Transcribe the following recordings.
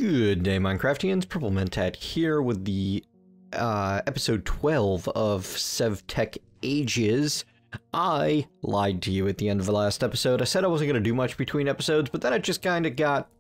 Good day, Minecraftians. Purple Mentat here with the episode 12 of Sevtech Ages. I lied to you at the end of the last episode. I said I wasn't going to do much between episodes, but then I just kind of got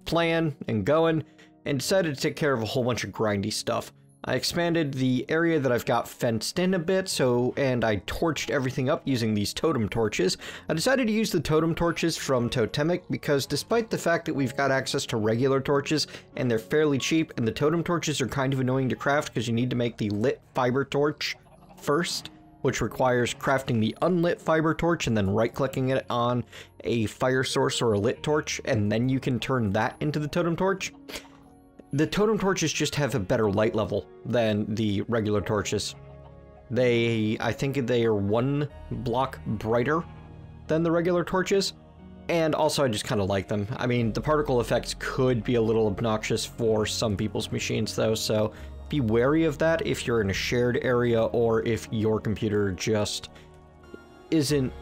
playing and going and decided to take care of a whole bunch of grindy stuff. I expanded the area that I've got fenced in a bit, and I torched everything up using these Totem Torches. I decided to use the Totem Torches from Totemic because despite the fact that we've got access to regular torches and they're fairly cheap, and the Totem Torches are kind of annoying to craft because you need to make the lit fiber torch first, which requires crafting the unlit fiber torch and then right-clicking it on a fire source or a lit torch, and then you can turn that into the Totem Torch. The Totem Torches just have a better light level than the regular torches. I think they are 1 block brighter than the regular torches, and also I just kind of like them. I mean, the particle effects could be a little obnoxious for some people's machines though, so be wary of that if you're in a shared area or if your computer just isn't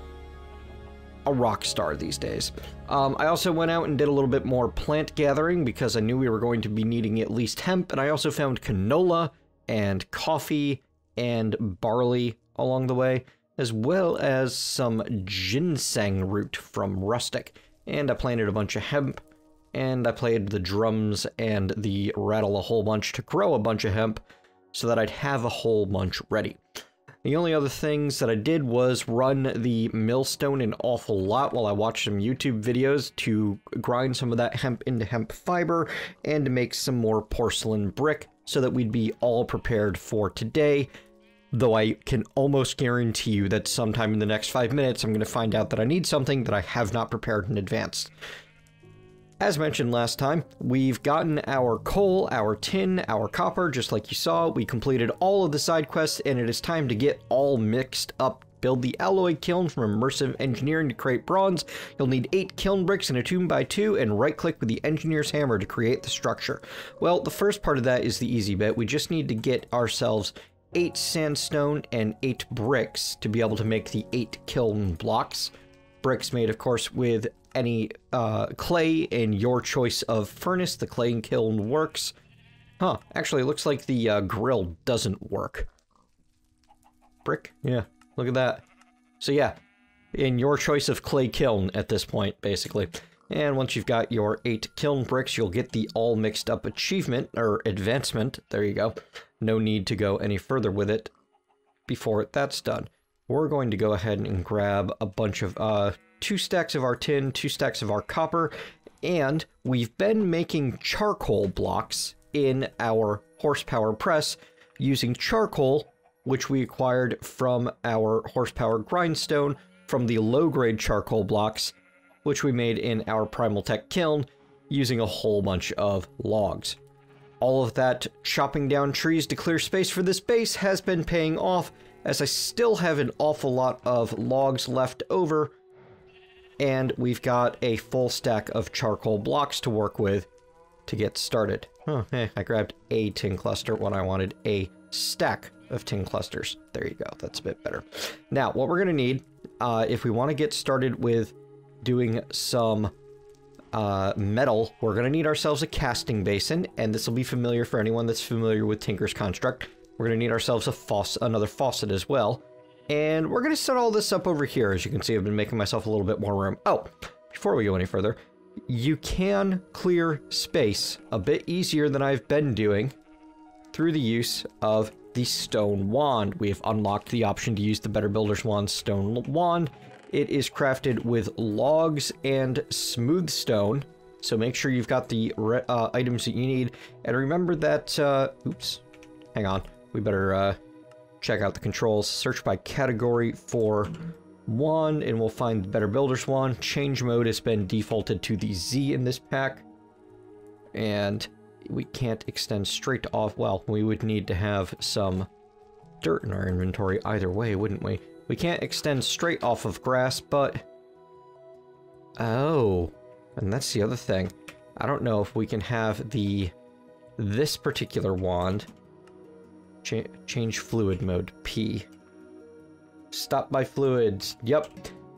a rock star these days. I also went out and did a little bit more plant gathering because I knew we were going to be needing at least hemp, and I also found canola and coffee and barley along the way, as well as some ginseng root from rustic. And I planted a bunch of hemp, and I played the drums and the rattle a whole bunch to grow a bunch of hemp so that I'd have a whole bunch ready. The only other things that I did was run the millstone an awful lot while I watched some YouTube videos to grind some of that hemp into hemp fiber and to make some more porcelain brick so that we'd be all prepared for today. Though I can almost guarantee you that sometime in the next 5 minutes I'm going to find out that I need something that I have not prepared in advance. As mentioned last time, we've gotten our coal, our tin, our copper, just like you saw. We completed all of the side quests, and it is time to get all mixed up. Build the alloy kiln from immersive engineering to create bronze. You'll need 8 kiln bricks and a 2x2, and right-click with the engineer's hammer to create the structure. Well, the first part of that is the easy bit. We just need to get ourselves 8 sandstone and 8 bricks to be able to make the 8 kiln blocks. Bricks made, of course, with any clay in your choice of furnace. The clay and kiln works. Huh, actually it looks like the grill doesn't work. Brick? Yeah, look at that. So yeah, in your choice of clay kiln at this point, basically. And once you've got your 8 kiln bricks, you'll get the all mixed up achievement, or advancement. There you go. No need to go any further with it before that's done. We're going to go ahead and grab a bunch of 2 stacks of our tin, 2 stacks of our copper, and we've been making charcoal blocks in our horsepower press using charcoal, which we acquired from our horsepower grindstone from the low-grade charcoal blocks, which we made in our Primal Tech kiln using a whole bunch of logs. All of that chopping down trees to clear space for this base has been paying off, as I still have an awful lot of logs left over, and we've got a full stack of charcoal blocks to work with to get started. Oh, I grabbed a tin cluster when I wanted a stack of tin clusters. There you go, that's a bit better. Now, what we're going to need, if we want to get started with doing some metal, we're going to need ourselves a casting basin, and this will be familiar for anyone that's familiar with Tinker's Construct. We're going to need ourselves another faucet as well. And we're going to set all this up over here. As you can see, I've been making myself a little bit more room. Oh, before we go any further, you can clear space a bit easier than I've been doing through the use of the stone wand. We have unlocked the option to use the Better Builder's Wand stone wand. It is crafted with logs and smooth stone, so make sure you've got the items that you need. And remember that, oops, hang on, we better check out the controls. Search by category for wand, and we'll find the Better Builder's Wand. Change mode has been defaulted to the Z in this pack, and we can't extend straight off. Well, we would need to have some dirt in our inventory either way, wouldn't we? We can't extend straight off of grass, but... oh, and that's the other thing. I don't know if we can have this particular wand change fluid mode, P. Stop by fluids. Yep,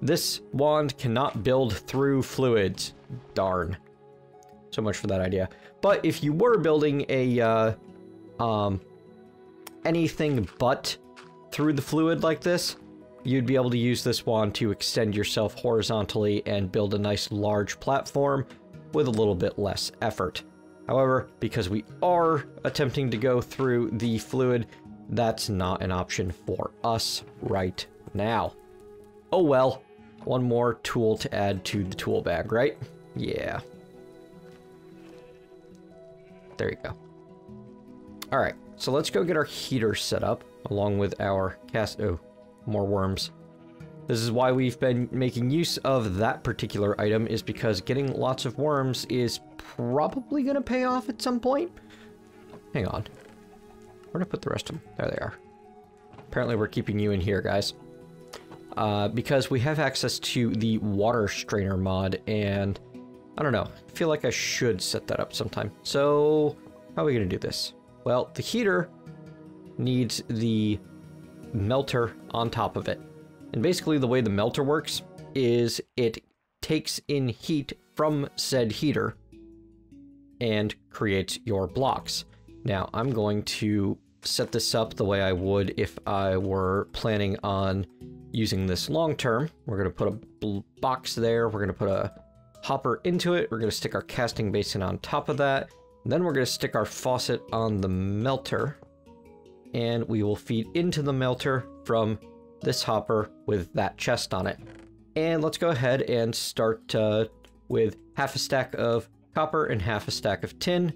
this wand cannot build through fluids. Darn. So much for that idea. But if you were building a, anything but through the fluid like this, you'd be able to use this wand to extend yourself horizontally and build a nice large platform with a little bit less effort. However, because we are attempting to go through the fluid, that's not an option for us right now. Oh well, one more tool to add to the tool bag, right? Yeah. There you go. Alright, so let's go get our heater set up, along with our oh, more worms. This is why we've been making use of that particular item, is because getting lots of worms is probably going to pay off at some point. Hang on. Where did I put the rest of them? There they are. Apparently we're keeping you in here, guys. Because we have access to the water strainer mod, and I don't know. I feel like I should set that up sometime. So, how are we going to do this? Well, the heater needs the melter on top of it. And basically the way the melter works is it takes in heat from said heater and creates your blocks. Now, I'm going to set this up the way I would if I were planning on using this long term. We're going to put a box there. We're going to put a hopper into it. We're going to stick our casting basin on top of that. Then we're going to stick our faucet on the melter. And we will feed into the melter from this hopper with that chest on it. And let's go ahead and start with half a stack of copper and half a stack of tin.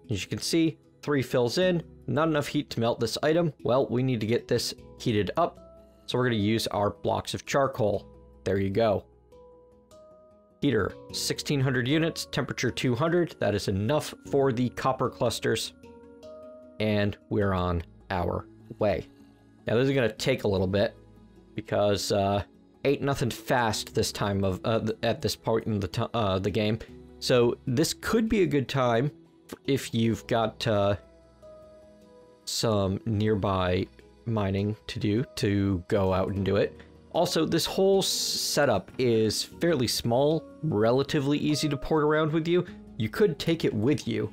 As you can see, 3 fills in, not enough heat to melt this item. Well, we need to get this heated up, so we're going to use our blocks of charcoal. There you go. Heater, 1600 units, temperature 200. That is enough for the copper clusters. And we're on our way. Now this is going to take a little bit, because ain't nothing fast this time of at this point in the game. So this could be a good time if you've got some nearby mining to do, to go out and do it. Also, this whole setup is fairly small, relatively easy to port around with you. You could take it with you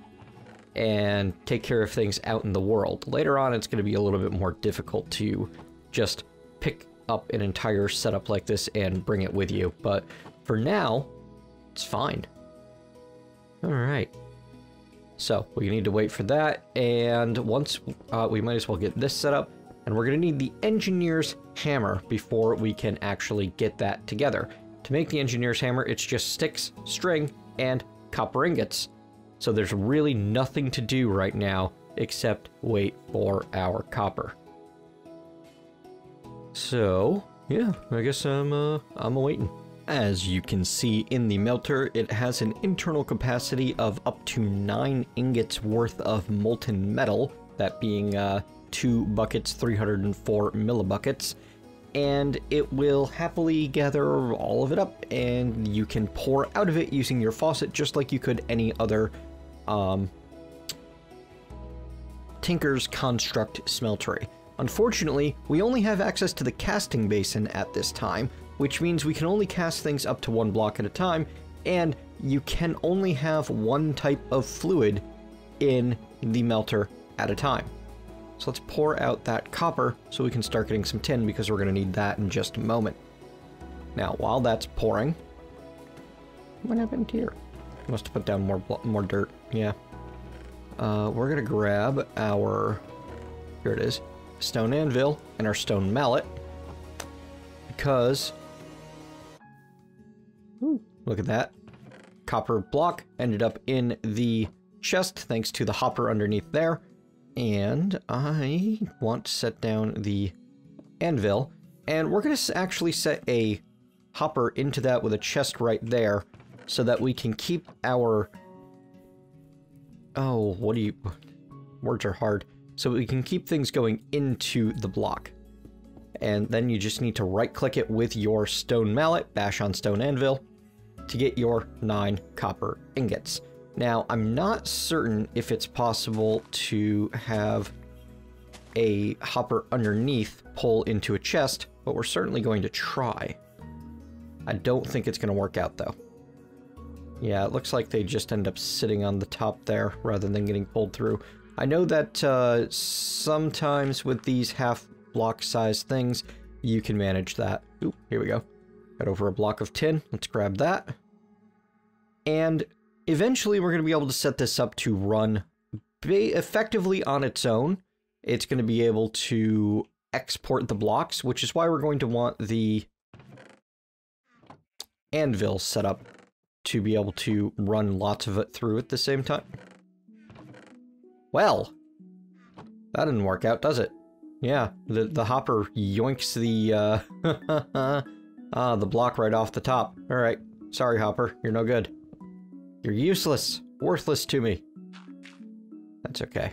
and take care of things out in the world. Later on, it's going to be a little bit more difficult to just pick up an entire setup like this and bring it with you. But for now, it's fine. All right. So we need to wait for that. And once we might as well get this set up. And we're going to need the engineer's hammer before we can actually get that together. To make the engineer's hammer, it's just sticks, string, and copper ingots. So there's really nothing to do right now except wait for our copper. So, yeah, I guess I'm waiting. As you can see in the melter, it has an internal capacity of up to 9 ingots worth of molten metal, that being 2 buckets, 304 millibuckets, and it will happily gather all of it up, and you can pour out of it using your faucet just like you could any other Tinker's Construct smeltery. Unfortunately, we only have access to the casting basin at this time, which means we can only cast things up to 1 block at a time, and you can only have 1 type of fluid in the melter at a time. So let's pour out that copper so we can start getting some tin, because we're going to need that in just a moment. Now, while that's pouring, what happened here? Must have put down more dirt. Yeah. We're going to grab our, here it is, stone anvil and our stone mallet, because, ooh, look at that. Copper block ended up in the chest thanks to the hopper underneath there. And I want to set down the anvil, and we're going to actually set a hopper into that with a chest right there, so that we can keep our, oh, what do you, words are hard, so we can keep things going into the block. And then you just need to right click it with your stone mallet, bash on stone anvil, to get your 9 copper ingots. Now, I'm not certain if it's possible to have a hopper underneath pull into a chest, but we're certainly going to try. I don't think it's going to work out, though. Yeah, it looks like they just end up sitting on the top there rather than getting pulled through. I know that sometimes with these half block size things, you can manage that. Ooh, here we go. Got over a block of tin. Let's grab that. And eventually we're going to be able to set this up to run effectively on its own. It's going to be able to export the blocks, which is why we're going to want the anvil set up to be able to run lots of it through at the same time. Well, that didn't work out, does it? Yeah, the hopper yoinks the the block right off the top. All right, sorry hopper, you're no good. You're useless, worthless to me. That's okay.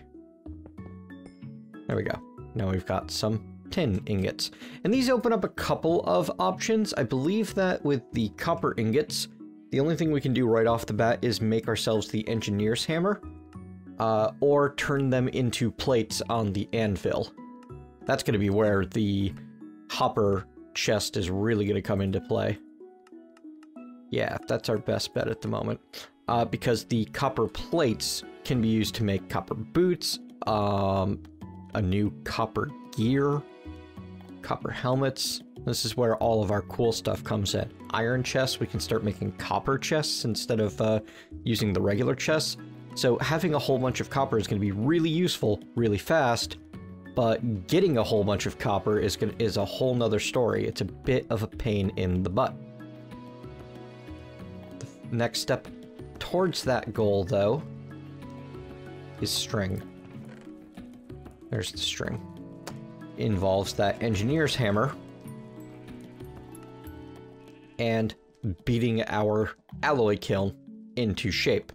There we go. Now we've got some tin ingots. And these open up a couple of options. I believe that with the copper ingots, the only thing we can do right off the bat is make ourselves the engineer's hammer, or turn them into plates on the anvil. That's going to be where the hopper chest is really going to come into play. Yeah, that's our best bet at the moment. Because the copper plates can be used to make copper boots, a new copper gear, copper helmets. This is where all of our cool stuff comes in. Iron chests, we can start making copper chests instead of using the regular chests. So having a whole bunch of copper is going to be really useful, really fast, but getting a whole bunch of copper is a whole nother story. It's a bit of a pain in the butt. The next step towards that goal, though, is string. There's the string. Involves that engineer's hammer and beating our alloy kiln into shape.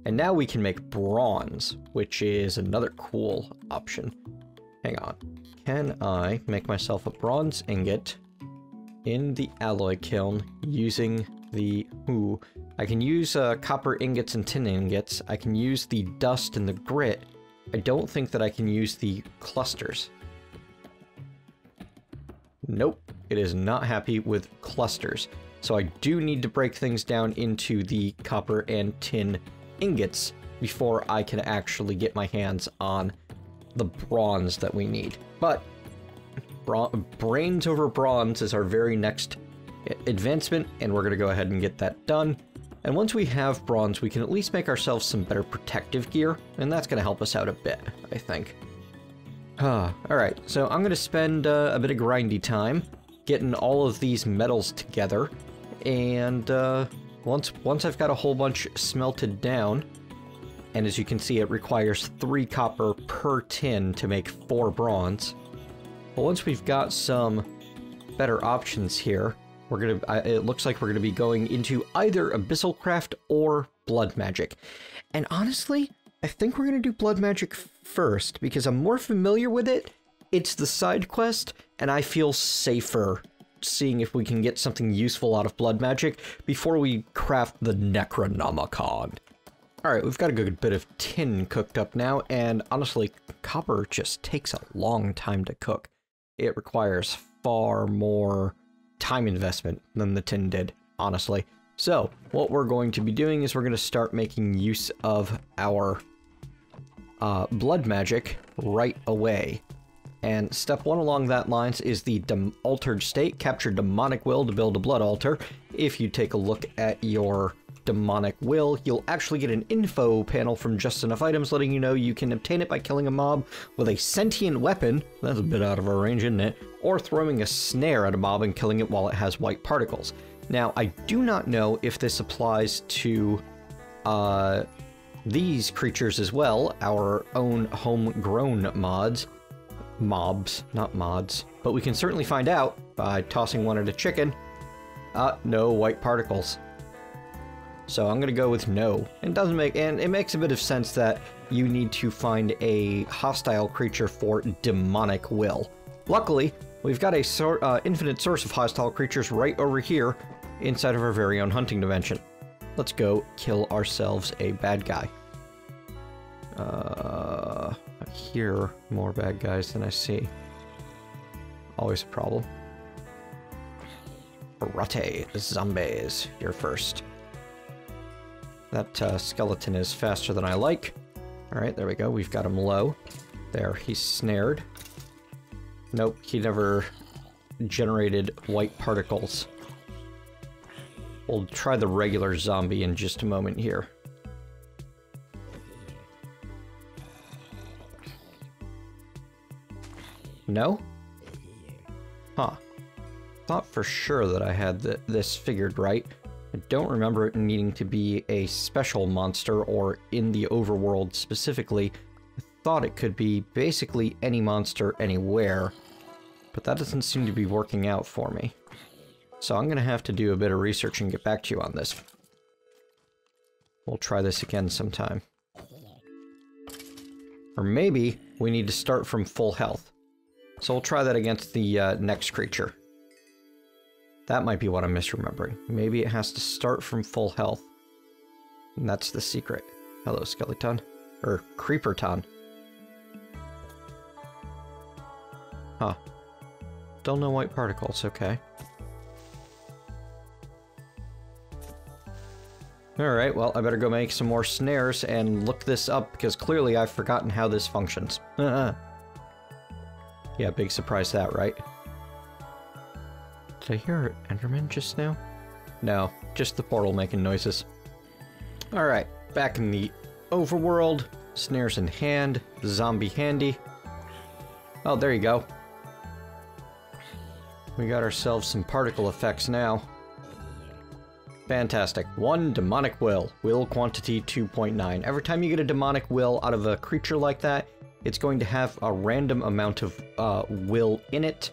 And now we can make bronze, which is another cool option. Hang on. Can I make myself a bronze ingot in the alloy kiln using the... Ooh, I can use copper ingots and tin ingots. I can use the dust and the grit. I don't think that I can use the clusters. Nope, it is not happy with clusters. So I do need to break things down into the copper and tin ingots before I can actually get my hands on the bronze that we need. But brains over bronze is our very next advancement, and we're going to go ahead and get that done. And once we have bronze, we can at least make ourselves some better protective gear, and that's going to help us out a bit, I think. Alright, so I'm going to spend a bit of grindy time getting all of these metals together, and once I've got a whole bunch smelted down, and as you can see it requires 3 copper per tin to make 4 bronze, but once we've got some better options here, it looks like we're gonna be going into either Abyssal Craft or Blood Magic. And honestly, I think we're gonna do Blood Magic first, because I'm more familiar with it, it's the side quest, and I feel safer seeing if we can get something useful out of Blood Magic before we craft the Necronomicon. Alright, we've got a good bit of tin cooked up now, and honestly, copper just takes a long time to cook. It requires far more time investment than the tin did, honestly. So, what we're going to be doing is we're going to start making use of our blood magic right away. And step 1 along that lines is the altered state. Capture demonic will to build a blood altar. If you take a look at your demonic will, you'll actually get an info panel from Just Enough Items letting you know you can obtain it by killing a mob with a sentient weapon, that's a bit out of our range, isn't it, or throwing a snare at a mob and killing it while it has white particles. Now, I do not know if this applies to these creatures as well, our own homegrown mobs, not mods, but we can certainly find out by tossing one at a chicken. No white particles. So I'm gonna go with no. And it makes a bit of sense that you need to find a hostile creature for demonic will. Luckily, we've got a infinite source of hostile creatures right over here inside of our very own hunting dimension. Let's go kill ourselves a bad guy. I hear more bad guys than I see. Always a problem. Karate zombies, you're first. That skeleton is faster than I like. Alright, there we go. We've got him low. There, he's snared. Nope, he never generated white particles. We'll try the regular zombie in just a moment here. No? Huh. Thought for sure that I had this figured right. I don't remember it needing to be a special monster or in the overworld specifically. I thought it could be basically any monster anywhere, but that doesn't seem to be working out for me. So I'm going to have to do a bit of research and get back to you on this. We'll try this again sometime. Or maybe we need to start from full health. So we'll try that against the next creature. That might be what I'm misremembering. Maybe it has to start from full health. And that's the secret. Hello, Skeleton. Or Creeperton. Huh. Still no white particles, okay. Alright, well, I better go make some more snares and look this up, because clearly I've forgotten how this functions. Yeah, big surprise that, right? Did I hear Enderman just now? No, just the portal making noises. Alright, back in the overworld. Snares in hand, zombie handy. Oh, there you go. We got ourselves some particle effects now. Fantastic. 1 demonic will. Will quantity 2.9. Every time you get a demonic will out of a creature like that, it's going to have a random amount of will in it.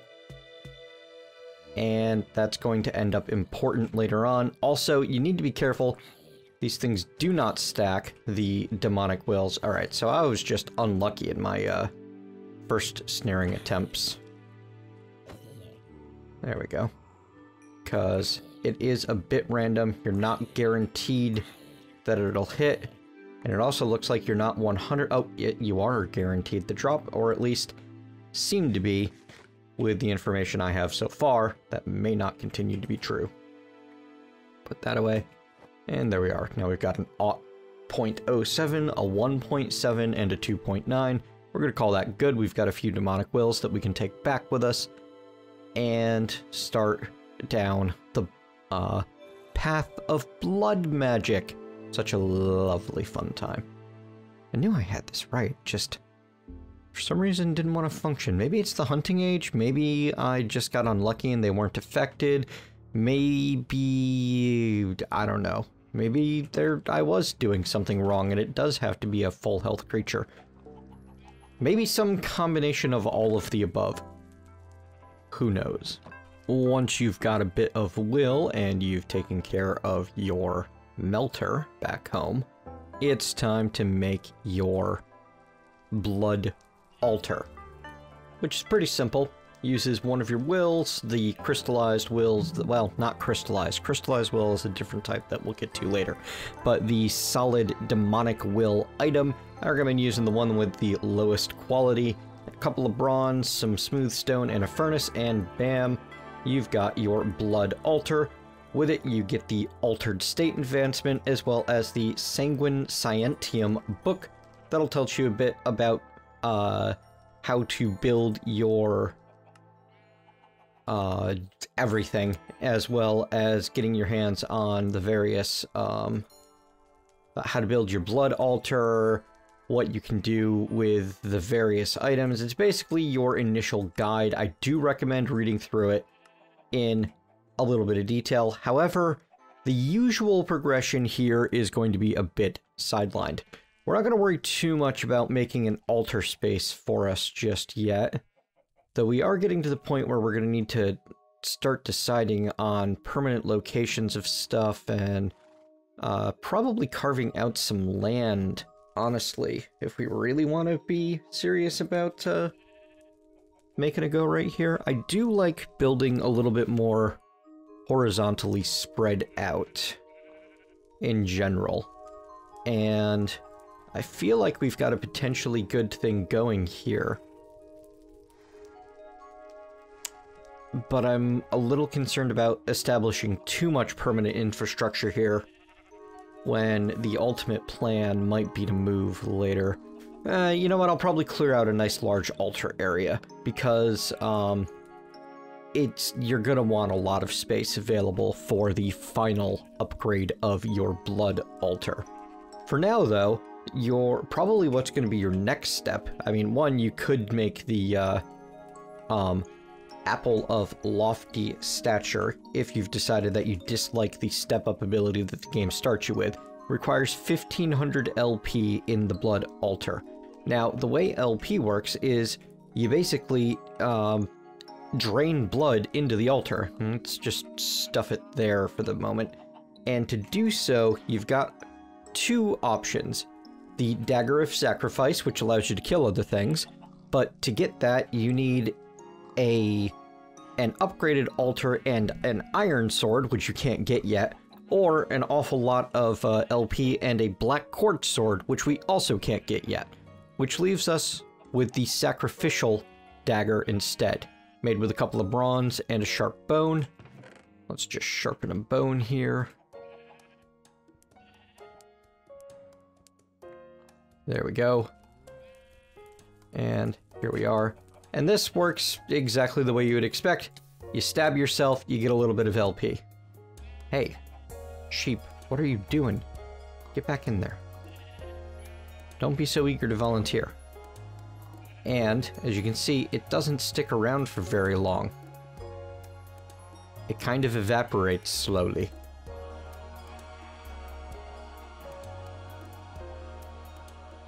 And that's going to end up important later on. Also, you need to be careful. These things do not stack, the demonic wills. Alright, so I was just unlucky in my first snaring attempts. There we go. Because it is a bit random. You're not guaranteed that it'll hit. And it also looks like you're not 100... Oh, you are guaranteed the drop, or at least seem to be with the information I have so far. That may not continue to be true. Put that away. And there we are. Now we've got an 0.07, a 1.7, and a 2.9. We're going to call that good. We've got a few demonic wills that we can take back with us and start down the path of blood magic. Such a lovely fun time. I knew I had this right, just for some reason didn't want to function. Maybe it's the hunting age, maybe I just got unlucky and they weren't affected. Maybe, I don't know. Maybe I was doing something wrong and it does have to be a full health creature. Maybe some combination of all of the above. Who knows? Once you've got a bit of will and you've taken care of your melter back home, it's time to make your blood altar, which is pretty simple. Uses one of your wills, the crystallized wills, well, not crystallized. Crystallized will is a different type that we'll get to later. But the solid demonic will item, I recommend using the one with the lowest quality. A couple of bronze, some smooth stone, and a furnace, and bam, you've got your blood altar. With it, you get the Altered State advancement, as well as the Sanguine Scientium book. That'll tell you a bit about how to build your everything, as well as getting your hands on the various how to build your blood altar, what you can do with the various items. It's basically your initial guide. I do recommend reading through it in a little bit of detail. However, the usual progression here is going to be a bit sidelined. We're not going to worry too much about making an altar space for us just yet, though we are getting to the point where we're going to need to start deciding on permanent locations of stuff and probably carving out some land, honestly, if we really want to be serious about making a go right here. I do like building a little bit more horizontally spread out in general, and I feel like we've got a potentially good thing going here, but I'm a little concerned about establishing too much permanent infrastructure here when the ultimate plan might be to move later. You know what, I'll probably clear out a nice large altar area, because you're gonna want a lot of space available for the final upgrade of your blood altar. For now, though, probably what's gonna be your next step. I mean, one, you could make the Apple of Lofty Stature if you've decided that you dislike the step-up ability that the game starts you with. Requires 1500 LP in the blood altar. Now, the way LP works is you basically drain blood into the altar. Let's just stuff it there for the moment. And to do so, you've got two options. The Dagger of Sacrifice, which allows you to kill other things, but to get that, you need an upgraded altar and an iron sword, which you can't get yet, or an awful lot of LP and a black quartz sword, which we also can't get yet, which leaves us with the Sacrificial Dagger instead, made with a couple of bronze and a sharp bone. Let's just sharpen a bone here. There we go. And here we are. And this works exactly the way you would expect. You stab yourself, you get a little bit of LP. Hey, sheep, what are you doing? Get back in there. Don't be so eager to volunteer. And, as you can see, it doesn't stick around for very long. It kind of evaporates slowly.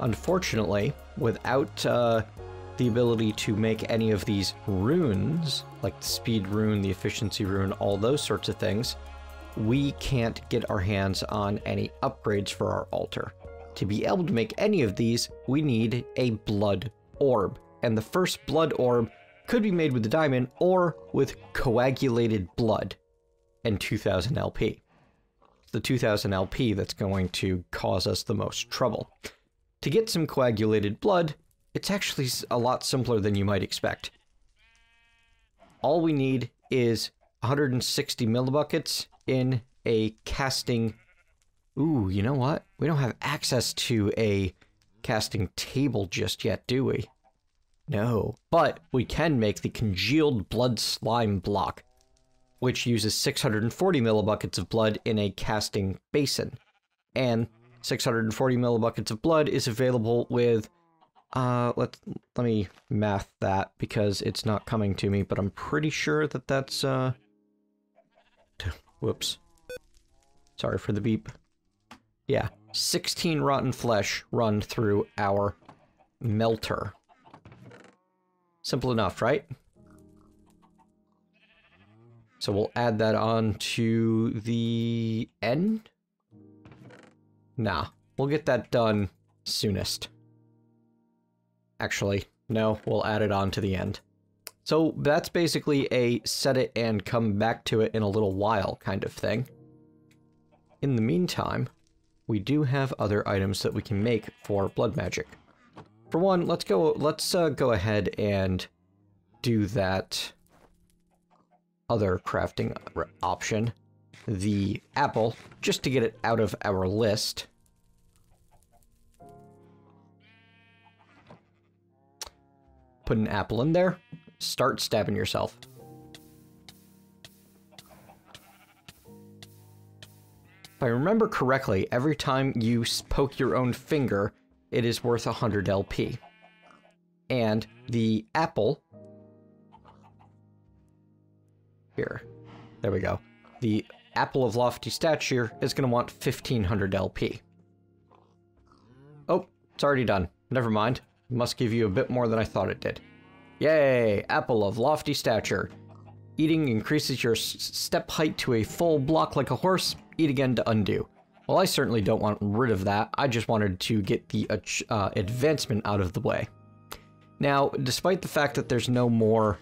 Unfortunately, without the ability to make any of these runes, like the speed rune, the efficiency rune, all those sorts of things, we can't get our hands on any upgrades for our altar. To be able to make any of these, we need a blood orb. And the first blood orb could be made with a diamond or with coagulated blood and 2000 LP. It's the 2000 LP that's going to cause us the most trouble. To get some coagulated blood, it's actually a lot simpler than you might expect. All we need is 160 millibuckets in a casting... Ooh, you know what? We don't have access to a casting table just yet, do we? No. But we can make the Congealed Blood Slime block, which uses 640 millibuckets of blood in a casting basin. And 640 millibuckets of blood is available with... let me math that, because it's not coming to me, but I'm pretty sure that that's, whoops. Sorry for the beep. Yeah, 16 rotten flesh run through our melter. Simple enough, right? So we'll add that on to the end? Nah, we'll get that done soonest. Actually, no, we'll add it on to the end. So that's basically a set it and come back to it in a little while kind of thing. In the meantime, we do have other items that we can make for blood magic. For one, let's go ahead and do that other crafting option, the apple, just to get it out of our list. Put an apple in there, start stabbing yourself. If I remember correctly, every time you poke your own finger, it is worth 100 LP. And the apple... Here. There we go. The Apple of Lofty Stature is going to want 1500 LP. Oh, it's already done. Never mind. Must give you a bit more than I thought it did. Yay! Apple of Lofty Stature. Eating increases your step height to a full block like a horse. Eat again to undo. Well, I certainly don't want rid of that. I just wanted to get the advancement out of the way. Now, despite the fact that there's no more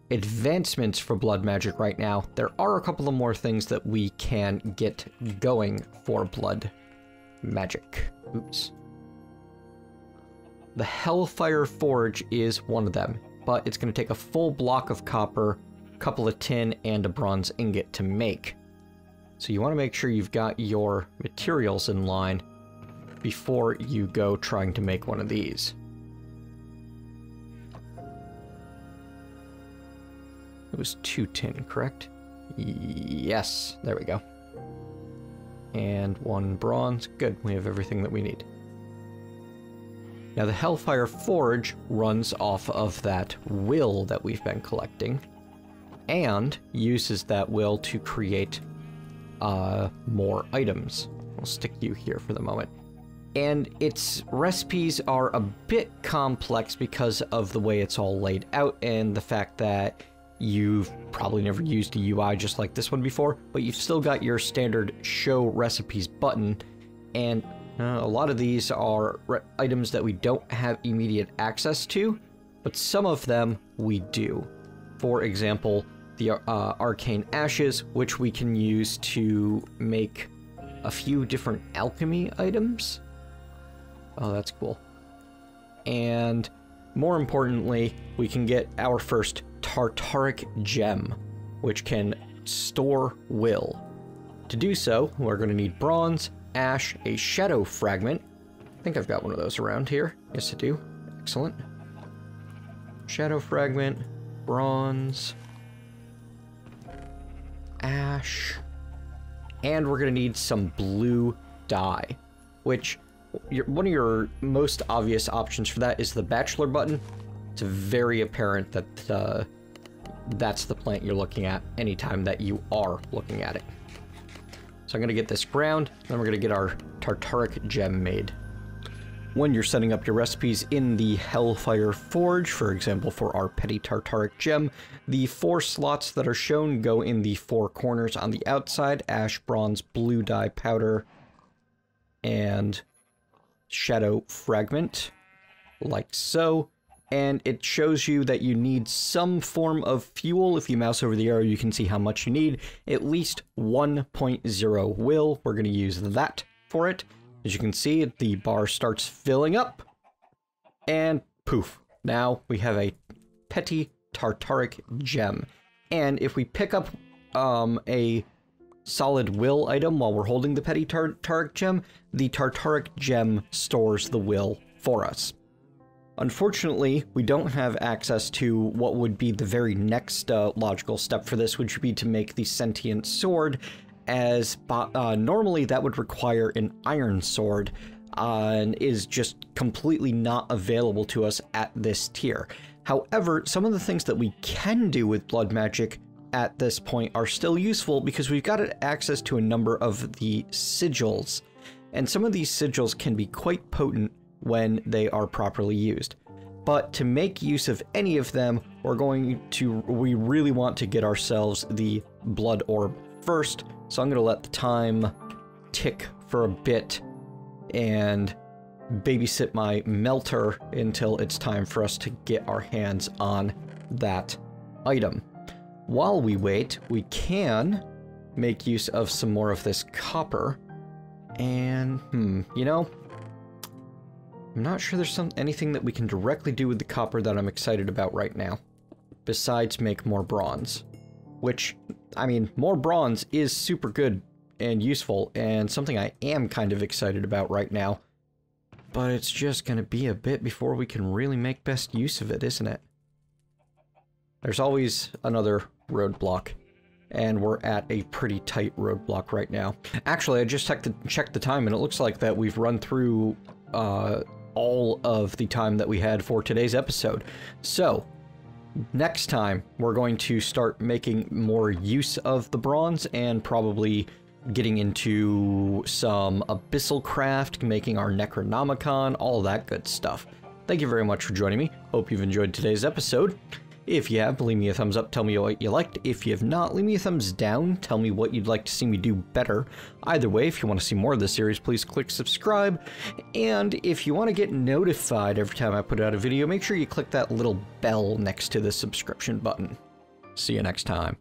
advancements for blood magic right now, there are a couple of more things that we can get going for blood magic. Oops. The Hellfire Forge is one of them, but it's going to take a full block of copper, a couple of tin, and a bronze ingot to make. So you want to make sure you've got your materials in line before you go trying to make one of these. It was 2 tin, correct? Yes, there we go. And 1 bronze. Good, we have everything that we need. Now the Hellfire Forge runs off of that will that we've been collecting, and uses that will to create more items. We'll stick you here for the moment. And its recipes are a bit complex because of the way it's all laid out and the fact that you've probably never used a UI just like this one before, but you've still got your standard show recipes button, and a lot of these are items that we don't have immediate access to, but some of them we do. For example, the arcane ashes, which we can use to make a few different alchemy items. Oh, that's cool. And more importantly, we can get our first Tartaric Gem, which can store will. To do so, we're going to need bronze, ash, a shadow fragment. I think I've got one of those around here. Yes, I do. Excellent. Shadow fragment, bronze, ash, and we're going to need some blue dye, which one of your most obvious options for that is the bachelor button. It's very apparent that that's the plant you're looking at anytime that you are looking at it. So I'm going to get this ground, then we're going to get our Tartaric Gem made. When you're setting up your recipes in the Hellfire Forge, for example for our petty Tartaric Gem, the 4 slots that are shown go in the 4 corners on the outside: ash, bronze, blue dye powder, and shadow fragment, like so. And it shows you that you need some form of fuel. If you mouse over the arrow, you can see how much you need. At least 1.0 will. We're going to use that for it. As you can see, the bar starts filling up. And poof. Now we have a petty Tartaric Gem. And if we pick up a solid will item while we're holding the petty Tartaric Gem, the Tartaric Gem stores the will for us. Unfortunately, we don't have access to what would be the very next logical step for this, which would be to make the sentient sword, as normally that would require an iron sword, and is just completely not available to us at this tier. However, some of the things that we can do with blood magic at this point are still useful because we've got access to a number of the sigils, and some of these sigils can be quite potent when they are properly used. But to make use of any of them, we really want to get ourselves the blood orb first. So I'm going to let the time tick for a bit and babysit my melter until it's time for us to get our hands on that item. While we wait, we can make use of some more of this copper. And, you know, I'm not sure there's anything that we can directly do with the copper that I'm excited about right now, besides make more bronze. Which, I mean, more bronze is super good and useful, and something I am kind of excited about right now. But it's just going to be a bit before we can really make best use of it, isn't it? There's always another roadblock, and we're at a pretty tight roadblock right now. Actually, I just checked the time, and it looks like that we've run through all of the time that we had for today's episode. So, next time, we're going to start making more use of the bronze and probably getting into some abyssal craft, making our Necronomicon, all that good stuff. Thank you very much for joining me. Hope you've enjoyed today's episode. If you have, leave me a thumbs up, tell me what you liked. If you have not, leave me a thumbs down, tell me what you'd like to see me do better. Either way, if you want to see more of this series, please click subscribe. And if you want to get notified every time I put out a video, make sure you click that little bell next to the subscription button. See you next time.